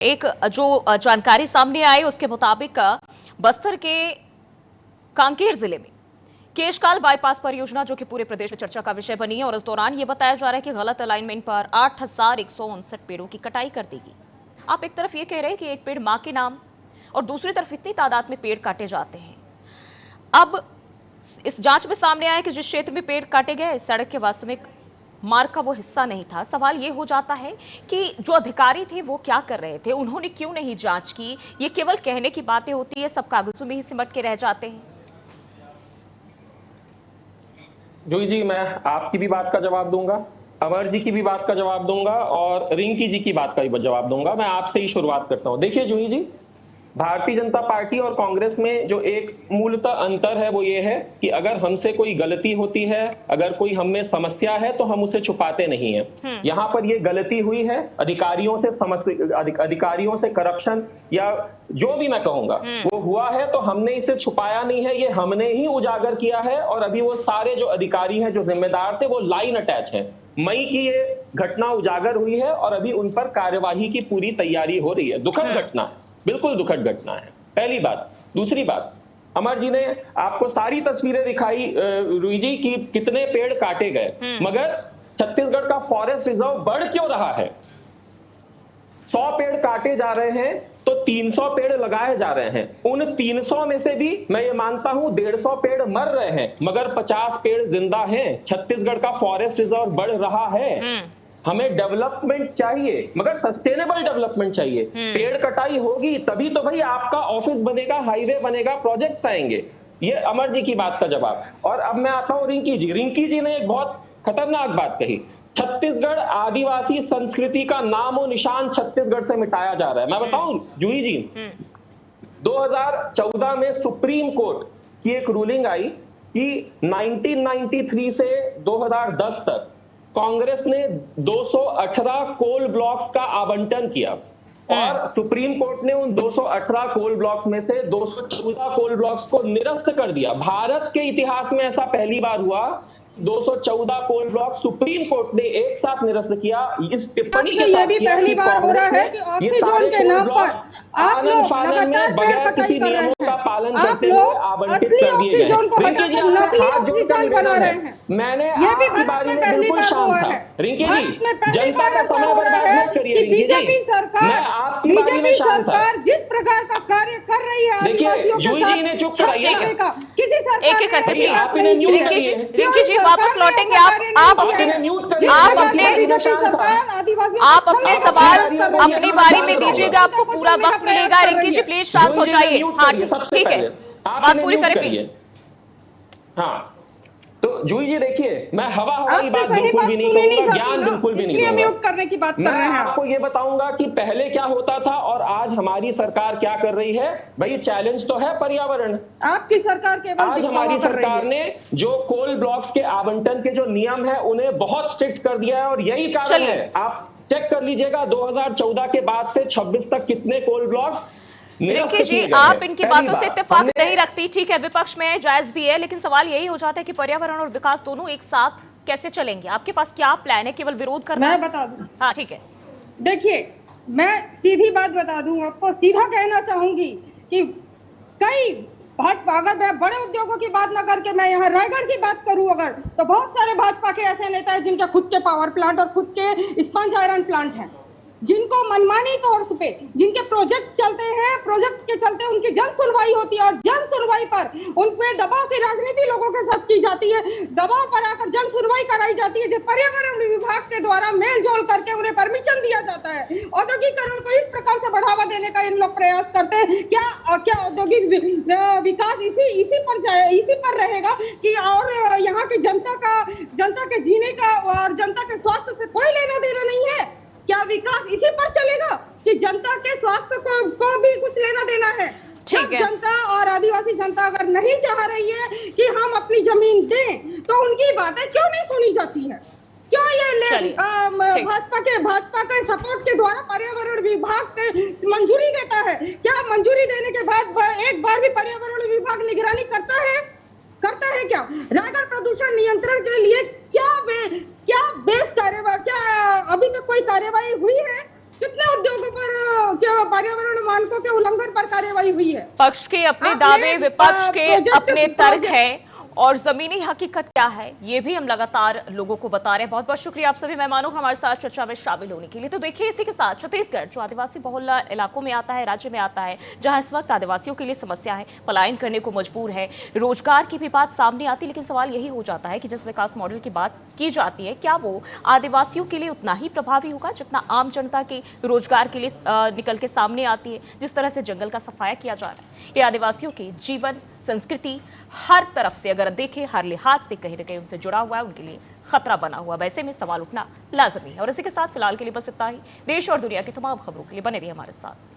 एक जो जानकारी सामने आई उसके मुताबिक बस्तर के कांकेर जिले में केशकाल बाईपास परियोजना जो कि पूरे प्रदेश में चर्चा का विषय बनी है और इस दौरान ये बताया जा रहा है कि गलत अलाइनमेंट पर 8,159 पेड़ों की कटाई कर देगी। आप एक तरफ ये कह रहे हैं कि एक पेड़ मां के नाम और दूसरी तरफ इतनी तादाद में पेड़ काटे जाते हैं। अब इस जांच में सामने आया कि जिस क्षेत्र में पेड़ काटे गए इस सड़क के वास्तविक मार्ग का वो हिस्सा नहीं था। सवाल ये हो जाता है कि जो अधिकारी थे वो क्या कर रहे थे, उन्होंने क्यों नहीं जांच की। ये केवल कहने की बातें होती है, सब कागजों में ही सिमट के रह जाते हैं। जूही जी, मैं आपकी भी बात का जवाब दूंगा, अमर जी की भी बात का जवाब दूंगा और रिंकी जी की बात का भी जवाब दूंगा। मैं आपसे ही शुरुआत करता हूं। देखिए जूही जी, भारतीय जनता पार्टी और कांग्रेस में जो एक मूलतः अंतर है वो ये है कि अगर हमसे कोई गलती होती है, अगर कोई हम में समस्या है तो हम उसे छुपाते नहीं है। यहाँ पर ये गलती हुई है, अधिकारियों से करप्शन या जो भी मैं कहूंगा वो हुआ है, तो हमने इसे छुपाया नहीं है, ये हमने ही उजागर किया है। और अभी वो सारे जो अधिकारी हैं जो जिम्मेदार थे वो लाइन अटैच है। मई की ये घटना उजागर हुई है और अभी उन पर कार्यवाही की पूरी तैयारी हो रही है। दुखद घटना है, बिल्कुल दुखद घटना है, पहली बात। दूसरी बात, अमर जी ने आपको सारी तस्वीरें दिखाई रुई जी की कितने पेड़ काटे गए, मगर छत्तीसगढ़ का फॉरेस्ट रिजर्व बढ़ क्यों रहा है? 100 पेड़ काटे जा रहे हैं तो 300 पेड़ लगाए जा रहे हैं। उन 300 में से भी मैं ये मानता हूं 150 पेड़ मर रहे हैं, मगर 50 पेड़ जिंदा हैं। छत्तीसगढ़ का फॉरेस्ट रिजर्व बढ़ रहा है। हमें डेवलपमेंट चाहिए, मगर सस्टेनेबल डेवलपमेंट चाहिए। पेड़ कटाई होगी तभी तो भाई आपका ऑफिस बनेगा, हाईवे बनेगा, प्रोजेक्ट्स आएंगे। ये अमर जी की बात का जवाब। और अब मैं आता हूं रिंकी जी। रिंकी जी ने एक बहुत खतरनाक बात कही, छत्तीसगढ़ आदिवासी संस्कृति का नाम और निशान छत्तीसगढ़ से मिटाया जा रहा है। मैं बताऊं जूही जी, 2014 में सुप्रीम कोर्ट की एक रूलिंग आई कि 1993 से 2010 तक कांग्रेस ने 218 कोल ब्लॉक्स का आवंटन किया और सुप्रीम कोर्ट ने उन 218 कोल ब्लॉक्स में से 214 कोल ब्लॉक्स को निरस्त कर दिया। भारत के इतिहास में ऐसा पहली बार हुआ, 214 कोल ब्लॉक सुप्रीम कोर्ट ने एक साथ निरस्त किया। इस टिप्पणी के साथ किया कि कांग्रेस ने ये सारे कोल ब्लॉक्स आनंद फानन में बगैर किसी नियमों का पालन करते हुए आवंटित कर दिए गए। रिंकी जी, आपसे हाथ जोड़कर निवेदन है, मैंने आपकी बारी में बिल्कुल शांत था। रिंकी जी, जनता का समय बर्बाद मत करिए। रिंकी जी, मैं आपकी बारी में शांत था। जिस प्रकार का कार्य कर रही है, देखिए जूही जी ने चुप कराइए, एक एक करके प्लीज। रिंकी जी वापस लौटेंगे। आप अपने सवाल अपनी बारी में दीजिएगा, आपको पूरा वक्त मिलेगा। रिंकी जी प्लीज शांत हो जाइए। हाँ ठीक है, बात पूरी करें प्लीज। हाँ तो जूही जी देखिए, मैं हवाई बात बिल्कुल भी नहीं कहूंगा, ज्ञान बिल्कुल भी नहीं दूंगा। म्यूट करने की बात कर रहे हैं। आपको ये बताऊंगा कि पहले क्या होता था और आज हमारी सरकार क्या कर रही है। भाई चैलेंज तो है पर्यावरण। आपकी सरकार के आज हमारी सरकार ने जो कोल ब्लॉक्स के आवंटन के जो नियम है उन्हें बहुत स्ट्रिक्ट कर दिया है और यही कारण है। आप चेक कर लीजिएगा 2014 के बाद से 26 तक कितने कोल ब्लॉक्स। रिंकी जी, आप इनकी बातों से इत्तेफाक नहीं रखती, ठीक है, विपक्ष में जायज भी है, लेकिन सवाल यही हो जाता है कि पर्यावरण और विकास दोनों एक साथ कैसे चलेंगे। आपके पास क्या प्लान है? केवल विरोध करना? मैं बता दूं। हाँ ठीक है, देखिए मैं सीधी बात बता दूं आपको, सीधा कहना चाहूंगी कि कई भाजपा, अगर मैं बड़े उद्योगों की बात ना करके मैं यहाँ रायगढ़ की बात करूं अगर, तो बहुत सारे भाजपा के ऐसे नेता हैं जिनके खुद के पावर प्लांट और खुद के स्पंज आयरन प्लांट हैं, जिनको मनमानी तौर पे जिनके प्रोजेक्ट चलते हैं, प्रोजेक्ट के चलते उनकी जन सुनवाई होती है और जन सुनवाई पर उनके दबाव की राजनीति लोगों के साथ की जाती है। दबाव पर आकर जन सुनवाई कराई जाती है जो पर्यावरण विभाग के द्वारा मेल जोल करके उन्हें परमिशन दिया जाता है। औद्योगिकरण को इस प्रकार से बढ़ावा देने का इन लोग प्रयास करते हैं। क्या औद्योगिक विकास इसी पर रहेगा कि और यहाँ की जनता के जीने का और जनता के स्वास्थ्य से कोई लेना देना नहीं है? क्या विकास इसी पर चलेगा कि जनता के स्वास्थ्य को भी कुछ लेना देना है? ठीक है। जनता और आदिवासी जनता अगर नहीं चाह रही है कि हम अपनी जमीन दें तो उनकी बातें क्यों नहीं सुनी जाती है? क्यों ये भाजपा के सपोर्ट के द्वारा पर्यावरण विभाग मंजूरी देता है? क्या मंजूरी देने के बाद एक बार भी पर्यावरण विभाग निगरानी करता है क्या? रायगढ़ प्रदूषण नियंत्रण के लिए क्या बेस कार्यवाही, क्या अभी तक कोई कार्यवाही हुई है? कितने उद्योगों पर पर्यावरण मानकों के उल्लंघन पर कार्यवाही हुई है। पक्ष के अपने आपने, दावे, विपक्ष के प्रोजेक्ट- अपने तर्क है और जमीनी हकीकत क्या है ये भी हम लगातार लोगों को बता रहे हैं। बहुत बहुत शुक्रिया आप सभी मेहमानों हमारे साथ चर्चा में शामिल होने के लिए। तो देखिए इसी के साथ छत्तीसगढ़ जो आदिवासी बहुल इलाकों में आता है, राज्य में आता है, जहां इस वक्त आदिवासियों के लिए समस्या है, पलायन करने को मजबूर है, रोजगार की भी बात सामने आती है, लेकिन सवाल यही हो जाता है कि जिस विकास मॉडल की बात की जाती है क्या वो आदिवासियों के लिए उतना ही प्रभावी होगा जितना आम जनता के रोजगार के लिए निकल के सामने आती है। जिस तरह से जंगल का सफाया किया जा रहा है ये आदिवासियों के जीवन, संस्कृति हर तरफ से अगर देखें, हर लिहाज से कहीं न कहीं उनसे जुड़ा हुआ है, उनके लिए खतरा बना हुआ। वैसे में सवाल उठना लाजमी है। और इसी के साथ फिलहाल के लिए बस इतना ही। देश और दुनिया की तमाम खबरों के लिए बने रहिए हमारे साथ।